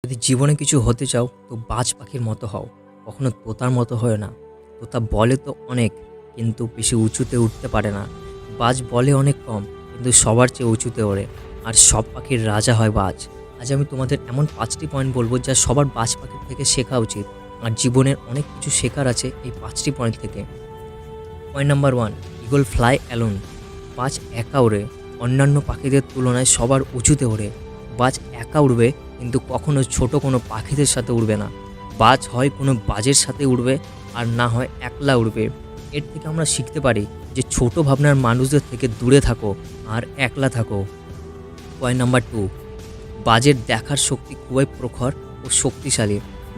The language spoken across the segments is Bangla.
যদি জীবনে কিছু হতে চাও তো বাজ পাখির মতো হও, কখনো তোতার মতো হয় না। তোতা বলে তো অনেক, কিন্তু বেশি উঁচুতে উঠতে পারে না। বাজ বলে অনেক কম, কিন্তু সবার চেয়ে উঁচুতে ওড়ে। আর সব পাখির রাজা হয় বাজ। আজ আমি তোমাদের এমন 5টি পয়েন্ট বলবো যা সবার বাজ পাখির থেকে শেখা উচিত। আর জীবনের অনেক কিছু শেখার আছে এই 5টি পয়েন্ট থেকে। Point number 1, eagle fly alone. বাজ একা ওড়ে, অন্যান্য পাখিদের তুলনায় সবার উঁচুতে ওড়ে। বাজ একা উড়বে, কিন্তু কখনো ছোট কোনো পাখিদের সাথে উড়বে না। বাজ হয় কোনো বাজের সাথে উড়বে, আর না হয় একলা উড়বে। এর থেকে আমরা শিখতে পারি যে ছোট ভাবনার মানুষদের থেকে দূরে থাকো আর একলা থাকো। পয়েন্ট নাম্বার 2, বাজের দেখার শক্তি খুবই প্রখর ও শক্তিশালী।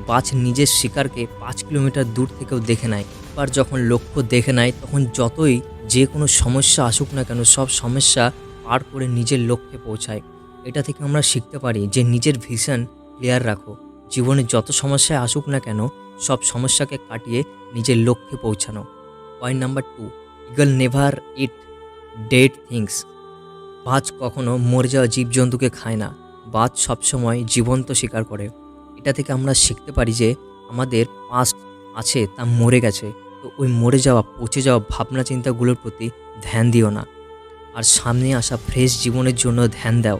বাজ নিজের শিকারকে 5 কিলোমিটার দূর থেকেও দেখে নেয়। আর যখন লক্ষ্য দেখে নেয়, তখন যতই যে কোনো সমস্যা আসুক না কেন, সব সমস্যা পার করে নিজের লক্ষ্যে পৌঁছায়। এটা থেকে আমরা শিখতে পারি যে নিজের ভিশন ক্লিয়ার রাখো। জীবনে যত সমস্যায় আসুক না কেন, সব সমস্যাকে কাটিয়ে নিজের লক্ষ্যে পৌঁছানো। পয়েন্ট নাম্বার 2, ইগল নেভার ইট ডেড থিংস। বাজ কখনো মরে যাওয়া জীবজন্তুকে খায় না। বাজ সবসময় জীবন্ত শিকার করে। এটা থেকে আমরা শিখতে পারি যে আমাদের পাস্ট আছে তা মরে গেছে, তো ওই মরে যাওয়া পচে যাওয়া ভাবনা চিন্তাগুলোর প্রতি ধ্যান দিও না, আর সামনে আসা ফ্রেশ জীবনের জন্য ধ্যান দাও।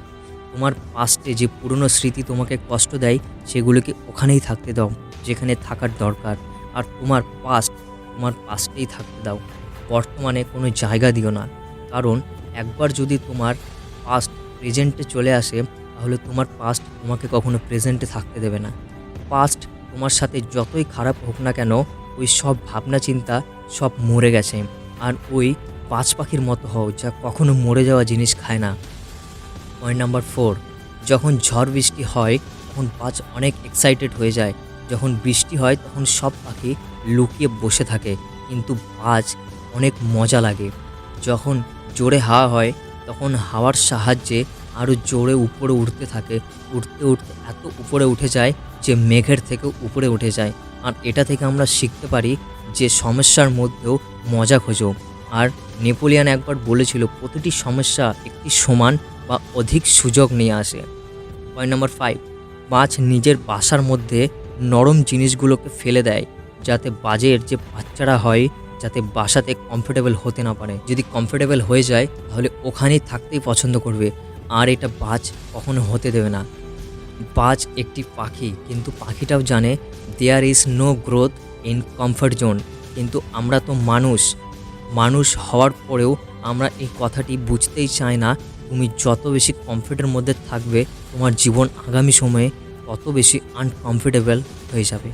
তোমার পাস্টে যে পুরনো স্মৃতি তোমাকে কষ্ট দেয়, সেগুলোকে ওখানেই থাকতে দাও যেখানে থাকার দরকার। আর তোমার পাস্টেই থাকতে দাও, বর্তমানে কোনো জায়গা দিও না। কারণ একবার যদি তোমার পাস্ট প্রেজেন্টে চলে আসে, তাহলে তোমার পাস্ট তোমাকে কখনো প্রেজেন্টে থাকতে দেবে না। পাস্ট তোমার সাথে যতই খারাপ হোক না কেন, ওই সব ভাবনা চিন্তা সব মরে গেছে। আর ওই বাজ পাখির মতো হও যা কখনো মরে যাওয়া জিনিস খায় না। পয়েন্ট নাম্বার 4, যখন ঝড় বৃষ্টি হয় তখন বাজ অনেক এক্সাইটেড হয়ে যায়। যখন বৃষ্টি হয় তখন সব পাখি লুকিয়ে বসে থাকে, কিন্তু বাজ অনেক মজা লাগে। যখন জোরে হাওয়া হয় তখন হাওয়ার সাহায্যে আরও জোরে উপরে উঠতে থাকে। উঠতে উঠতে এত উপরে উঠে যায় যে মেঘের থেকেও উপরে উঠে যায়। আর এটা থেকে আমরা শিখতে পারি যে সমস্যার মধ্যেও মজা খোঁজো। আর নেপোলিয়ান একবার বলেছিল, প্রতিটি সমস্যা একটি সমান বা অধিক সুযোগ নিয়ে আসে। পয়েন্ট নাম্বার 5, বাজ নিজের বাসার মধ্যে নরম জিনিসগুলোকে ফেলে দেয়, যাতে বাজের যে বাচ্চারা হয় যাতে বাসাতে কমফোর্টেবল হতে না পারে। যদি কমফোর্টেবল হয়ে যায় তাহলে ওখানেই থাকতেই পছন্দ করবে, আর এটা বাজ কখনো হতে দেবে না। বাজ একটি পাখি, কিন্তু পাখিটাও জানে there is no growth in comfort zone. কিন্তু আমরা তো মানুষ হওয়ার পরেও আমরা এই কথাটি বুঝতেই চাই না। তুমি যত বেশি কমফর্টের মধ্যে থাকবে, তোমার জীবন আগামী সময়ে তত বেশি আনকমফোর্টেবল হয়ে যাবে।